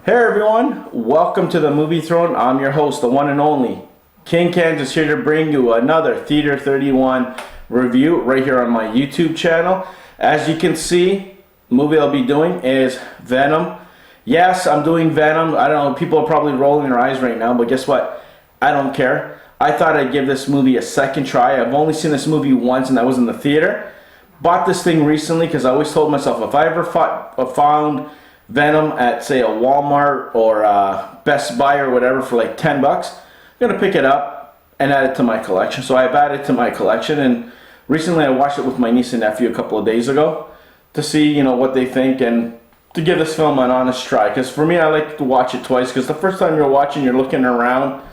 Hey everyone, welcome to the Movie Throne. I'm your host, the one and only King Kansas, here to bring you another Theater 31 review right here on my YouTube channel. As you can see, the movie I'll be doing is Venom. Yes, I'm doing Venom. I don't know, people are probably rolling their eyes right now, but guess what? I don't care. I thought I'd give this movie a second try. I've only seen this movie once, and that was in the theater. Bought this thing recently because I always told myself if I ever found Venom at, say, a Walmart or Best Buy or whatever for like 10 bucks, I'm going to pick it up and add it to my collection. So I've added it to my collection, and recently I watched it with my niece and nephew a couple of days ago to see, what they think and to give this film an honest try. Because for me, I like to watch it twice, because the first time you're watching, you're looking around,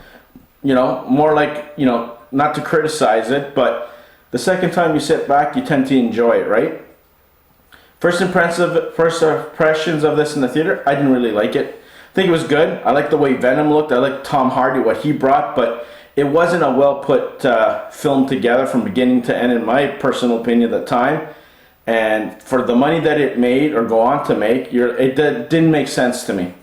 more like, not to criticize it, but the second time you sit back, you tend to enjoy it, right? First impressions of this in the theater, I didn't really like it. I think it was good. I liked the way Venom looked. I liked Tom Hardy, what he brought, but it wasn't a well put film together from beginning to end, in my personal opinion at the time. And for the money that it made or go on to make, it didn't make sense to me.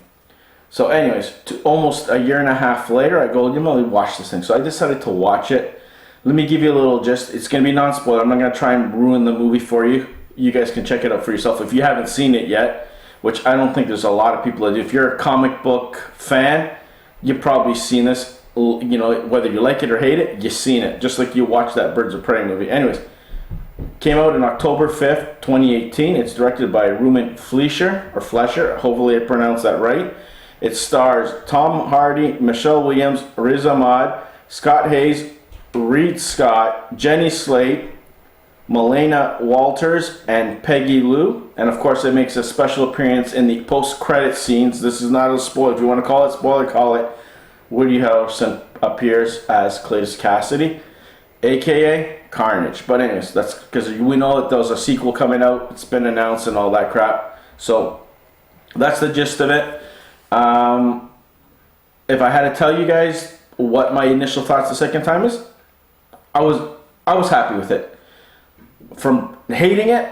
So anyways, almost a year and a half later, I go, let me watch this thing. So I decided to watch it. Let me give you a little gist. It's going to be non-spoiler. I'm not going to try and ruin the movie for you. You guys can check it out for yourself if you haven't seen it yet, which I don't think there's a lot of people that do. If you're a comic book fan, you've probably seen this. Whether you like it or hate it, you've seen it. Just like you watched that Birds of Prey movie. Anyways, came out on October 5th, 2018. It's directed by Ruben Fleischer, or Fleischer. Hopefully I pronounced that right. It stars Tom Hardy, Michelle Williams, Riz Ahmed, Scott Haze, Reid Scott, Jenny Slate, Melena Walters, and Peggy Lou. And of course it makes a special appearance in the post-credit scenes. This is not a spoiler. If you want to call it spoiler, call it. Woody Harrelson appears as Cletus Cassidy, aka Carnage. But anyways, that's because we know that there was a sequel coming out. It's been announced and all that crap. So that's the gist of it. If I had to tell you guys what my initial thoughts the second time is, I was happy with it. From hating it,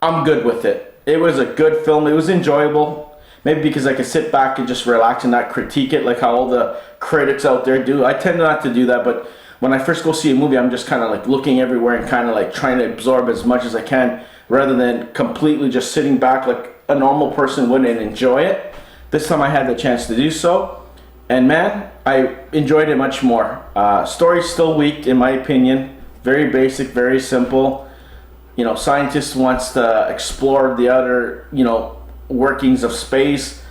I'm good with it. It was a good film. It was enjoyable. Maybe because I could sit back and just relax and not critique it like how all the critics out there do. I tend not to do that, but when I first go see a movie, I'm just kind of like looking everywhere and kind of like trying to absorb as much as I can rather than completely just sitting back like a normal person would and enjoy it. This time I had the chance to do so, and man, I enjoyed it much more. Story's still weak in my opinion. Very basic, very simple. Scientist wants to explore the other, workings of space.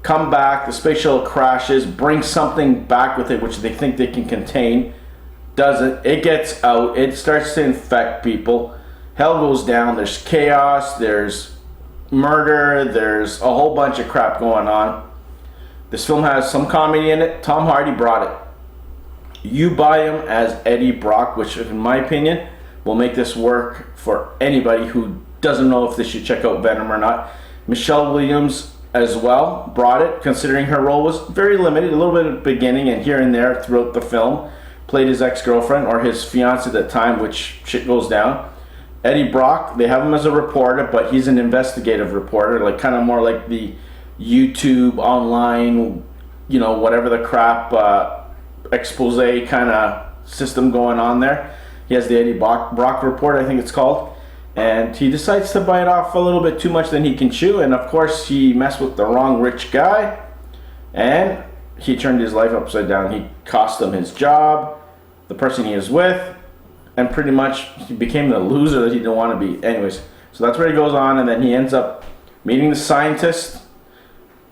Come back, the space shuttle crashes, bring something back with it which they think they can contain. Doesn't. It gets out. It starts to infect people. Hell goes down. There's chaos. There's murder. There's a whole bunch of crap going on. This film has some comedy in it. Tom Hardy brought it. You buy him as Eddie Brock, which in my opinion will make this work for anybody who doesn't know if they should check out Venom or not. Michelle Williams as well brought it, considering her role was very limited, a little bit at the beginning and here and there throughout the film. Played his ex-girlfriend or his fiance at the time, which shit goes down. Eddie Brock, they have him as a reporter, but he's an investigative reporter, like kind of more like the YouTube online, whatever the crap expose kind of system going on there. He has the Eddie Brock report, I think it's called, and he decides to bite off a little bit too much than he can chew, and of course he messed with the wrong rich guy and he turned his life upside down. He cost him his job, the person he is with, and pretty much he became the loser that he didn't want to be. Anyways, so that's where he goes on, and then he ends up meeting the scientist.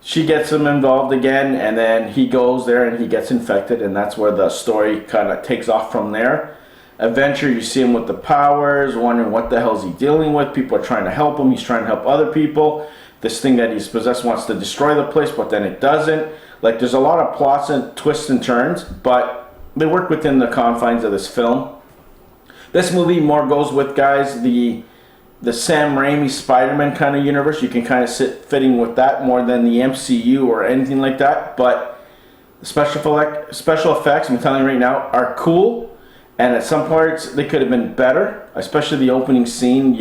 She gets him involved again, and then he goes there and he gets infected, and that's where the story kind of takes off from there. Adventure, you see him with the powers, wondering what the hell is he dealing with. People are trying to help him. He's trying to help other people. This thing that he's possessed wants to destroy the place, but then it doesn't. Like, there's a lot of plots and twists and turns, but they work within the confines of this film. This movie more goes with, guys, the Sam Raimi Spider-Man kind of universe. You can kind of fitting with that more than the MCU or anything like that. But the special effects, I'm telling you right now, are cool. And at some parts, they could have been better. Especially the opening scene.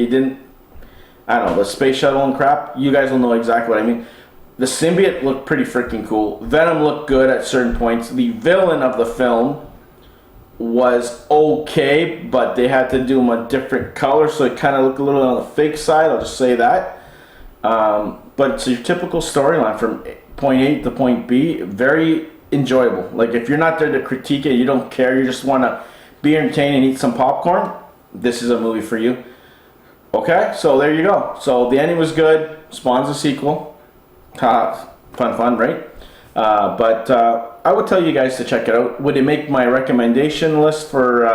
I don't know, the space shuttle and crap. You guys will know exactly what I mean. The symbiote looked pretty freaking cool. Venom looked good at certain points. The villain of the film was okay, but they had to do him a different color, so it kind of looked a little on the fake side. I'll just say that. But it's your typical storyline from point A to point B. Very enjoyable. Like, if you're not there to critique it, you don't care, you just want to be entertained and eat some popcorn, this is a movie for you. Okay, so there you go. So the ending was good. Spawns a sequel. Fun, right? But I would tell you guys to check it out. Would it make my recommendation list for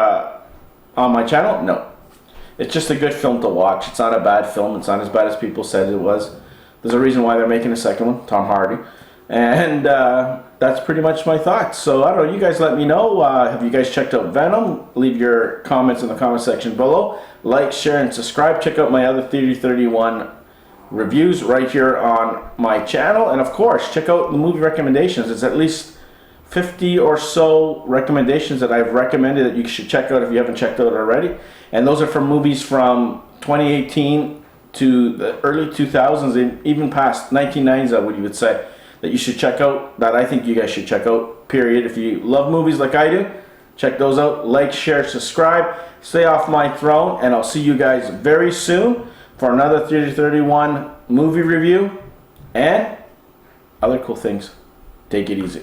on my channel? No. It's just a good film to watch. It's not a bad film. It's not as bad as people said it was. There's a reason why they're making a second one, Tom Hardy. And that's pretty much my thoughts. So I don't know, you guys let me know. Have you guys checked out Venom? Leave your comments in the comment section below. Like, share, and subscribe. Check out my other Theory 31 reviews right here on my channel. And of course, check out the movie recommendations. It's at least 50 or so recommendations that I've recommended that you should check out if you haven't checked out already. And those are from movies from 2018 to the early 2000s and even past 1990s, I would you would say, that you should check out, that I think you guys should check out, period. If you love movies like I do, check those out. Like, share, subscribe. Stay off my throne, and I'll see you guys very soon for another 3031 movie review and other cool things. Take it easy.